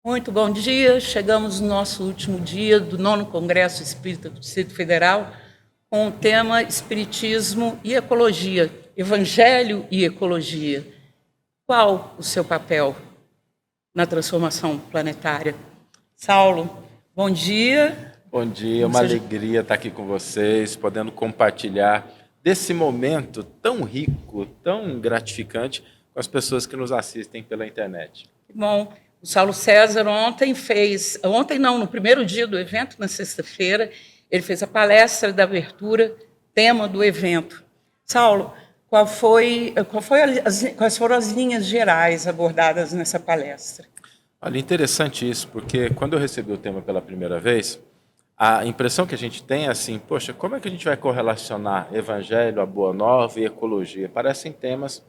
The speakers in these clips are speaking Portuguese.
Muito bom dia. Chegamos no nosso último dia do 9º Congresso Espírita do Distrito Federal, com o tema Espiritismo e Ecologia, Evangelho e Ecologia. Qual o seu papel na transformação planetária? Saulo, bom dia. Bom dia, uma alegria estar aqui com vocês, podendo compartilhar desse momento tão rico, tão gratificante com as pessoas que nos assistem pela internet. Que bom. O Saulo César no primeiro dia do evento, na sexta-feira, ele fez a palestra da abertura, tema do evento. Saulo, quais foram as linhas gerais abordadas nessa palestra? Olha, interessante isso, porque quando eu recebi o tema pela primeira vez, a impressão que a gente tem é assim, poxa, como é que a gente vai correlacionar Evangelho, a Boa Nova e Ecologia? Parecem temas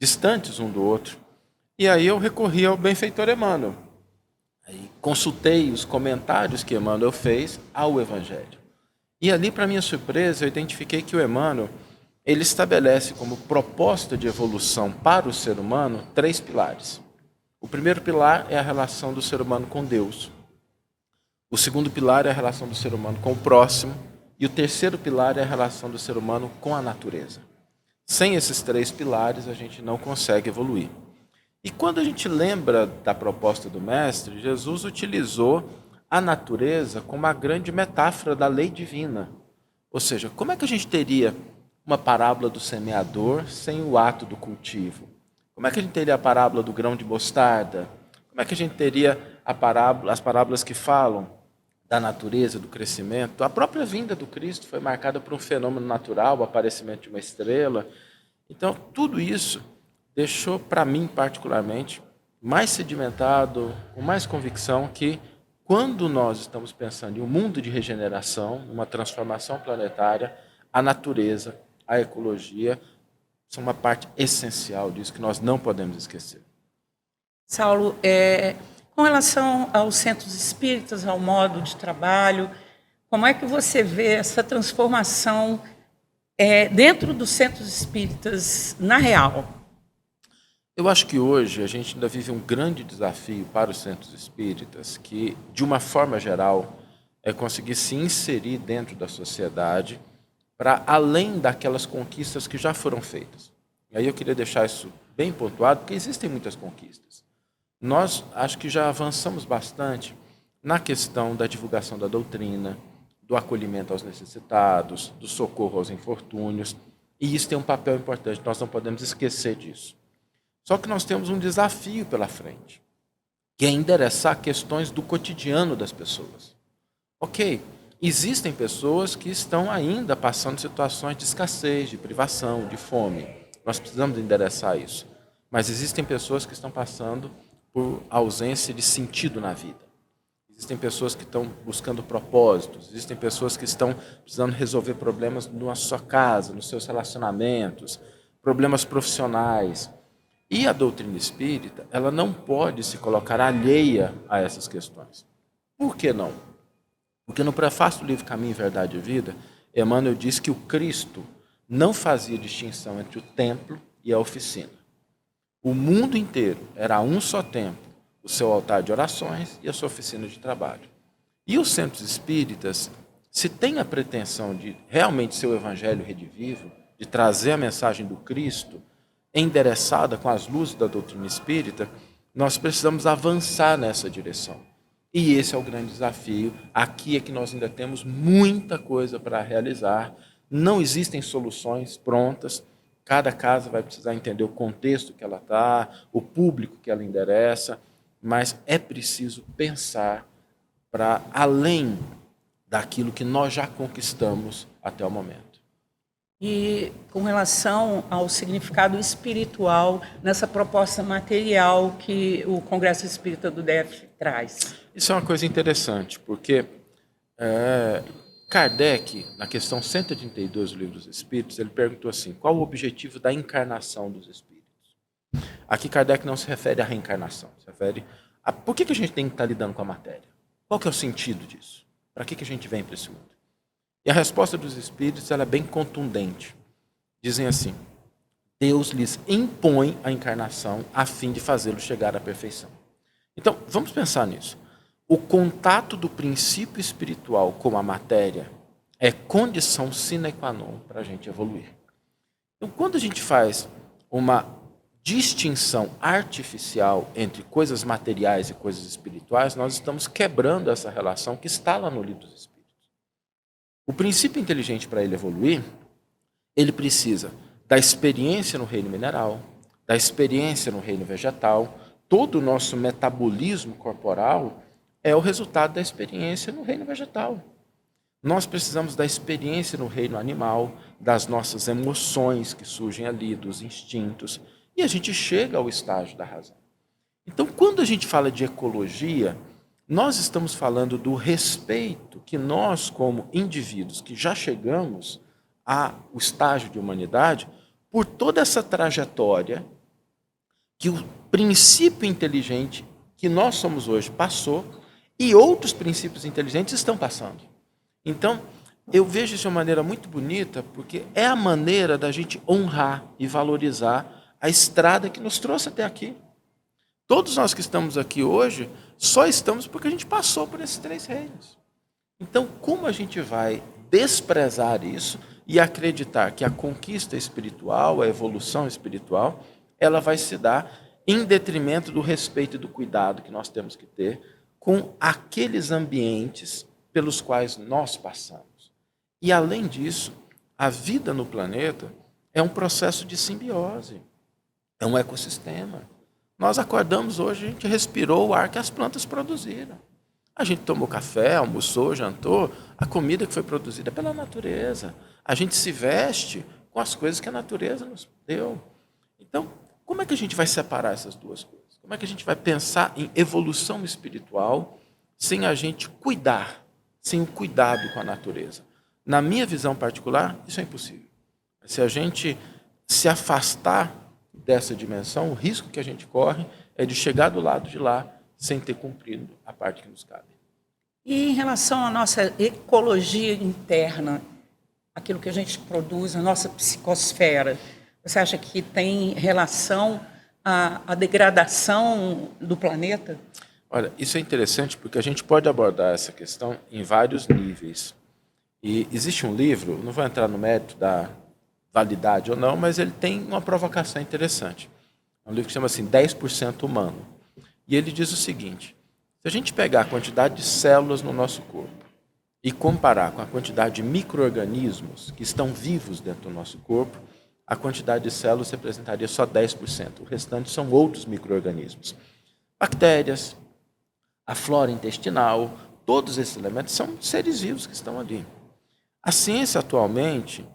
distantes um do outro. E aí eu recorri ao benfeitor Emmanuel. Aí consultei os comentários que Emmanuel fez ao Evangelho. E ali, para minha surpresa, eu identifiquei que o Emmanuel ele estabelece como proposta de evolução para o ser humano 3 pilares. O primeiro pilar é a relação do ser humano com Deus. O segundo pilar é a relação do ser humano com o próximo. E o terceiro pilar é a relação do ser humano com a natureza. Sem esses 3 pilares, a gente não consegue evoluir. E quando a gente lembra da proposta do Mestre, Jesus utilizou a natureza como uma grande metáfora da lei divina. Ou seja, como é que a gente teria uma parábola do semeador sem o ato do cultivo? Como é que a gente teria a parábola do grão de mostarda? Como é que a gente teria as parábolas que falam da natureza, do crescimento? A própria vinda do Cristo foi marcada por um fenômeno natural, o aparecimento de uma estrela. Então, tudo isso deixou, para mim particularmente, mais sedimentado, com mais convicção que quando nós estamos pensando em um mundo de regeneração, uma transformação planetária, a natureza, a ecologia, são uma parte essencial disso que nós não podemos esquecer. Saulo, com relação aos centros espíritas, ao modo de trabalho, como é que você vê essa transformação dentro dos centros espíritas, na real? Eu acho que hoje a gente ainda vive um grande desafio para os centros espíritas, que, de uma forma geral, é conseguir se inserir dentro da sociedade para além daquelas conquistas que já foram feitas. E aí eu queria deixar isso bem pontuado, porque existem muitas conquistas. Nós acho que já avançamos bastante na questão da divulgação da doutrina, do acolhimento aos necessitados, do socorro aos infortúnios, e isso tem um papel importante, nós não podemos esquecer disso. Só que nós temos um desafio pela frente, que é endereçar questões do cotidiano das pessoas. Ok, existem pessoas que estão ainda passando situações de escassez, de privação, de fome. Nós precisamos endereçar isso. Mas existem pessoas que estão passando por ausência de sentido na vida. Existem pessoas que estão buscando propósitos. Existem pessoas que estão precisando resolver problemas na sua casa, nos seus relacionamentos, problemas profissionais. E a doutrina espírita, ela não pode se colocar alheia a essas questões. Por que não? Porque no prefácio do livro Caminho, Verdade e Vida, Emmanuel diz que o Cristo não fazia distinção entre o templo e a oficina. O mundo inteiro era um só templo, o seu altar de orações e a sua oficina de trabalho. E os centros espíritas, se têm a pretensão de realmente ser o evangelho redivivo, de trazer a mensagem do Cristo, endereçada com as luzes da doutrina espírita, nós precisamos avançar nessa direção. E esse é o grande desafio. Aqui é que nós ainda temos muita coisa para realizar. Não existem soluções prontas. Cada casa vai precisar entender o contexto que ela está, o público que ela endereça, mas é preciso pensar para além daquilo que nós já conquistamos até o momento. E com relação ao significado espiritual nessa proposta material que o Congresso Espírita do DF traz? Isso é uma coisa interessante, porque Kardec, na questão 132 do Livro dos Espíritos, ele perguntou assim, qual o objetivo da encarnação dos espíritos? Aqui Kardec não se refere à reencarnação, se refere a por que a gente tem que estar lidando com a matéria? Qual que é o sentido disso? Para que a gente vem para esse mundo? E a resposta dos espíritos ela é bem contundente. Dizem assim, Deus lhes impõe a encarnação a fim de fazê-los chegar à perfeição. Então, vamos pensar nisso. O contato do princípio espiritual com a matéria é condição sine qua non para a gente evoluir. Então, quando a gente faz uma distinção artificial entre coisas materiais e coisas espirituais, nós estamos quebrando essa relação que está lá no Livro dos Espíritos. O princípio inteligente, para ele evoluir, ele precisa da experiência no reino mineral, da experiência no reino vegetal. Todo o nosso metabolismo corporal é o resultado da experiência no reino vegetal. Nós precisamos da experiência no reino animal, das nossas emoções que surgem ali, dos instintos, e a gente chega ao estágio da razão. Então, quando a gente fala de ecologia, nós estamos falando do respeito que nós, como indivíduos que já chegamos ao estágio de humanidade, por toda essa trajetória que o princípio inteligente que nós somos hoje passou e outros princípios inteligentes estão passando. Então, eu vejo isso de uma maneira muito bonita, porque é a maneira da gente honrar e valorizar a estrada que nos trouxe até aqui. Todos nós que estamos aqui hoje, só estamos porque a gente passou por esses 3 reinos. Então, como a gente vai desprezar isso e acreditar que a conquista espiritual, a evolução espiritual, ela vai se dar em detrimento do respeito e do cuidado que nós temos que ter com aqueles ambientes pelos quais nós passamos. E, além disso, a vida no planeta é um processo de simbiose, é um ecossistema. Nós acordamos hoje, a gente respirou o ar que as plantas produziram. A gente tomou café, almoçou, jantou, a comida que foi produzida pela natureza. A gente se veste com as coisas que a natureza nos deu. Então, como é que a gente vai separar essas duas coisas? Como é que a gente vai pensar em evolução espiritual sem a gente cuidar, sem o cuidado com a natureza? Na minha visão particular, isso é impossível. Se a gente se afastar dessa dimensão, o risco que a gente corre é de chegar do lado de lá sem ter cumprido a parte que nos cabe. E em relação à nossa ecologia interna, aquilo que a gente produz, a nossa psicosfera, você acha que tem relação à degradação do planeta? Olha, isso é interessante porque a gente pode abordar essa questão em vários níveis. E existe um livro, não vou entrar no mérito da validade ou não, mas ele tem uma provocação interessante. É um livro que chama assim 10% humano. E ele diz o seguinte: se a gente pegar a quantidade de células no nosso corpo e comparar com a quantidade de micro-organismos que estão vivos dentro do nosso corpo, a quantidade de células representaria só 10%. O restante são outros micro-organismos. Bactérias, a flora intestinal, todos esses elementos são seres vivos que estão ali. A ciência atualmente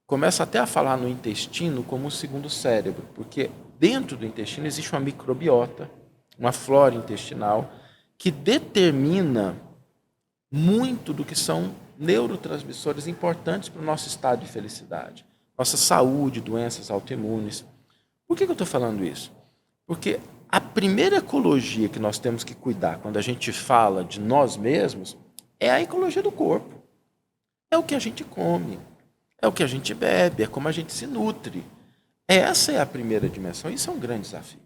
começa até a falar no intestino como um segundo cérebro, porque dentro do intestino existe uma microbiota, uma flora intestinal, que determina muito do que são neurotransmissores importantes para o nosso estado de felicidade, nossa saúde, doenças autoimunes. Por que eu estou falando isso? Porque a primeira ecologia que nós temos que cuidar quando a gente fala de nós mesmos é a ecologia do corpo. É o que a gente come, é o que a gente bebe, é como a gente se nutre. Essa é a primeira dimensão, e isso é um grande desafio.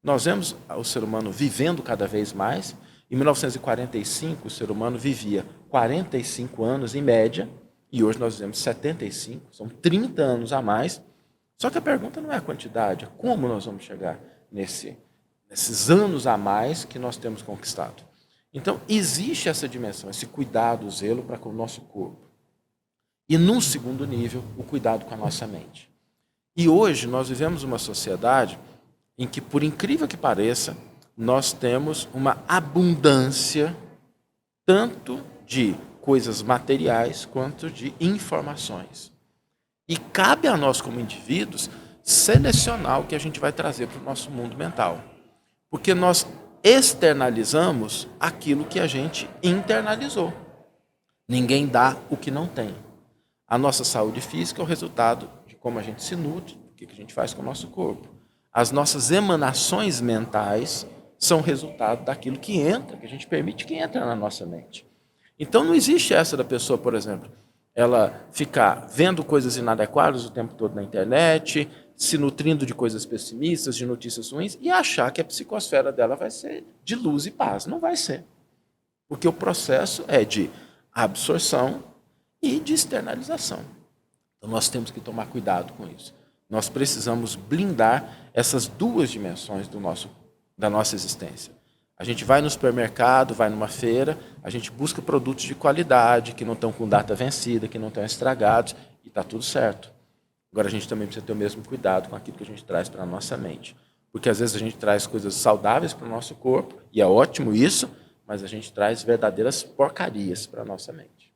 Nós vemos o ser humano vivendo cada vez mais. Em 1945, o ser humano vivia 45 anos em média, e hoje nós vivemos 75, são 30 anos a mais. Só que a pergunta não é a quantidade, é como nós vamos chegar nesses anos a mais que nós temos conquistado. Então, existe essa dimensão, esse cuidado, o zelo para com o nosso corpo. E, num segundo nível, o cuidado com a nossa mente. E hoje nós vivemos uma sociedade em que, por incrível que pareça, nós temos uma abundância tanto de coisas materiais quanto de informações. E cabe a nós, como indivíduos, selecionar o que a gente vai trazer para o nosso mundo mental. Porque nós externalizamos aquilo que a gente internalizou. Ninguém dá o que não tem. A nossa saúde física é o resultado de como a gente se nutre, do que a gente faz com o nosso corpo. As nossas emanações mentais são resultado daquilo que entra, que a gente permite que entre na nossa mente. Então não existe essa da pessoa, por exemplo, ela ficar vendo coisas inadequadas o tempo todo na internet, se nutrindo de coisas pessimistas, de notícias ruins, e achar que a psicosfera dela vai ser de luz e paz. Não vai ser. Porque o processo é de absorção e de externalização. Então, nós temos que tomar cuidado com isso. Nós precisamos blindar essas duas dimensões da nossa existência. A gente vai no supermercado, vai numa feira, a gente busca produtos de qualidade, que não estão com data vencida, que não estão estragados, e está tudo certo. Agora, a gente também precisa ter o mesmo cuidado com aquilo que a gente traz para a nossa mente. Porque, às vezes, a gente traz coisas saudáveis para o nosso corpo, e é ótimo isso, mas a gente traz verdadeiras porcarias para a nossa mente.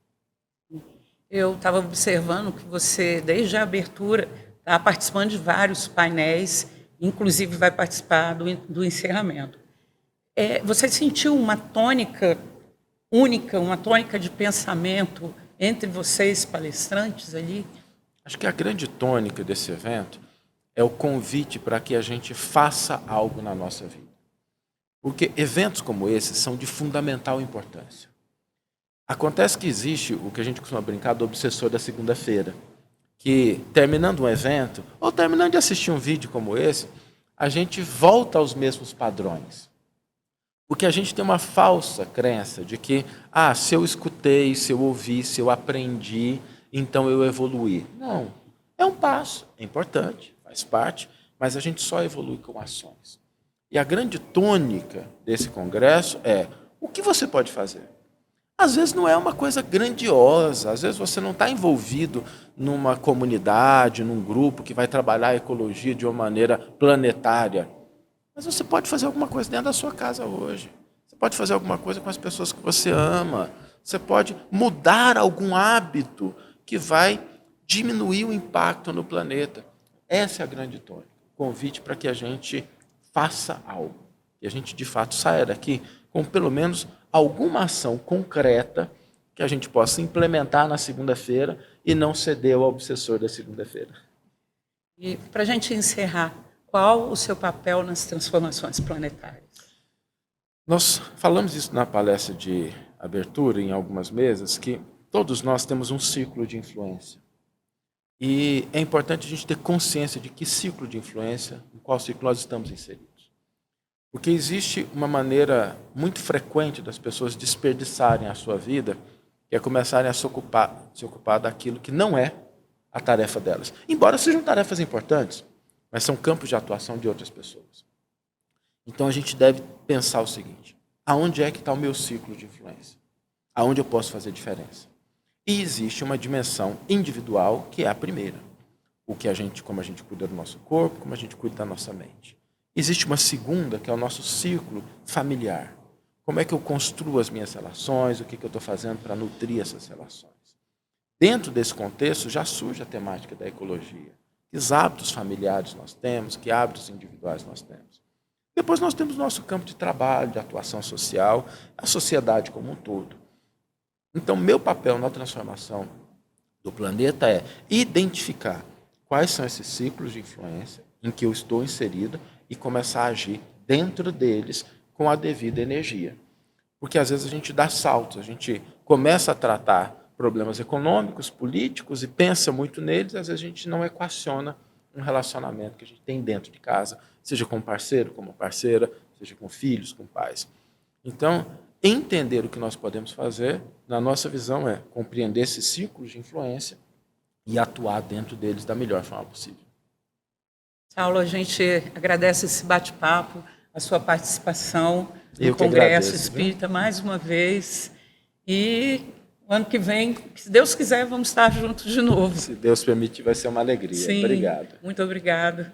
Eu estava observando que você, desde a abertura, está participando de vários painéis, inclusive vai participar do encerramento. Você sentiu uma tônica única, uma tônica de pensamento entre vocês, palestrantes ali? Acho que a grande tônica desse evento é o convite para que a gente faça algo na nossa vida. Porque eventos como esses são de fundamental importância. Acontece que existe o que a gente costuma brincar do obsessor da segunda-feira, que terminando um evento, ou terminando de assistir um vídeo como esse, a gente volta aos mesmos padrões. Porque a gente tem uma falsa crença de que, se eu escutei, se eu ouvi, se eu aprendi, então eu evoluí. Não, é um passo, é importante, faz parte, mas a gente só evolui com ações. E a grande tônica desse congresso é o que você pode fazer. Às vezes não é uma coisa grandiosa, às vezes você não está envolvido numa comunidade, num grupo que vai trabalhar a ecologia de uma maneira planetária. Mas você pode fazer alguma coisa dentro da sua casa hoje. Você pode fazer alguma coisa com as pessoas que você ama. Você pode mudar algum hábito que vai diminuir o impacto no planeta. Essa é a grande tônica. Convite para que a gente faça algo. E a gente, de fato, saia daqui com pelo menos alguma ação concreta que a gente possa implementar na segunda-feira e não ceder ao obsessor da segunda-feira. E para a gente encerrar, qual o seu papel nas transformações planetárias? Nós falamos isso na palestra de abertura, em algumas mesas, que todos nós temos um ciclo de influência. E é importante a gente ter consciência de que ciclo de influência, em qual ciclo nós estamos inseridos. Porque existe uma maneira muito frequente das pessoas desperdiçarem a sua vida, que é começarem a se ocupar daquilo que não é a tarefa delas. Embora sejam tarefas importantes, mas são campos de atuação de outras pessoas. Então a gente deve pensar o seguinte: aonde é que está o meu ciclo de influência? Aonde eu posso fazer diferença? E existe uma dimensão individual que é a primeira. Como a gente cuida do nosso corpo, como a gente cuida da nossa mente. Existe uma segunda, que é o nosso ciclo familiar. Como é que eu construo as minhas relações, o que eu estou fazendo para nutrir essas relações. Dentro desse contexto já surge a temática da ecologia. Que hábitos familiares nós temos, que hábitos individuais nós temos. Depois nós temos o nosso campo de trabalho, de atuação social, a sociedade como um todo. Então, meu papel na transformação do planeta é identificar quais são esses ciclos de influência em que eu estou inserido e começar a agir dentro deles com a devida energia. Porque às vezes a gente dá saltos, a gente começa a tratar problemas econômicos, políticos e pensa muito neles, às vezes a gente não equaciona um relacionamento que a gente tem dentro de casa, seja com parceiro, como parceira, seja com filhos, com pais. Então, entender o que nós podemos fazer, na nossa visão, é compreender esses ciclos de influência e atuar dentro deles da melhor forma possível. Saulo, a gente agradece esse bate-papo, a sua participação no Congresso Espírita mais uma vez. E o ano que vem, se Deus quiser, vamos estar juntos de novo. Se Deus permitir, vai ser uma alegria. Sim, obrigado. Muito obrigada.